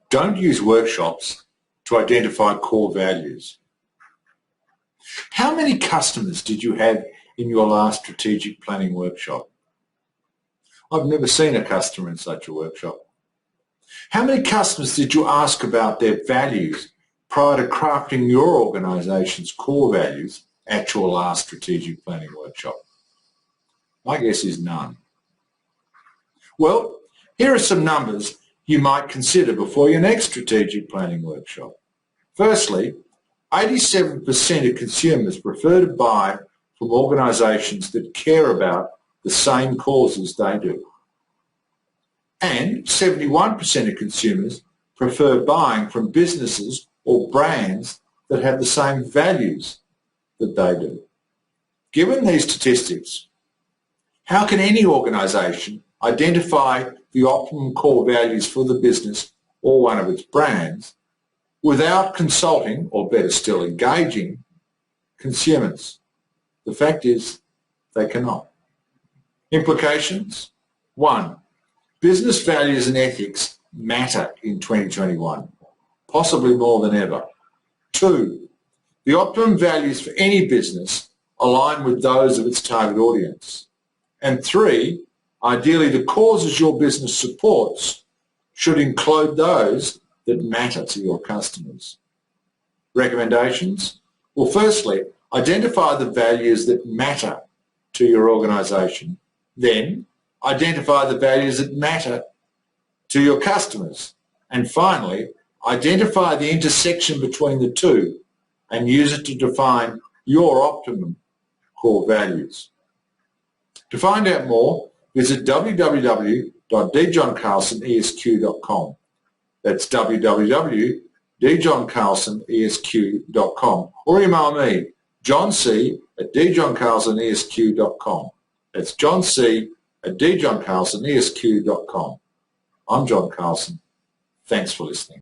Don't use workshops to identify core values. How many customers did you have in your last strategic planning workshop? I've never seen a customer in such a workshop. How many customers did you ask about their values prior to crafting your organisation's core values at your last strategic planning workshop? My guess is none. Well, here are some numbers you might consider before your next strategic planning workshop. Firstly, 87% of consumers prefer to buy from organisations that care about the same causes they do. And 71% of consumers prefer buying from businesses or brands that have the same values that they do. Given these statistics, how can any organisation identify the optimum core values for the business or one of its brands without consulting, or better still, engaging consumers? The fact is, they cannot. Implications? 1. Business values and ethics matter in 2021, possibly more than ever. 2. The optimum values for any business align with those of its target audience. And 3, ideally the causes your business supports should include those that matter to your customers. Recommendations? Well, firstly, identify the values that matter to your organisation. Then, identify the values that matter to your customers. And finally, identify the intersection between the two and use it to define your optimum core values. To find out more, visit www.djohncarlsonesq.com. That's www.djohncarlsonesq.com, or email me, johnc@djohncarlsonesq.com. That's johnc@djohncarlsonesq.com. I'm John Carlson. Thanks for listening.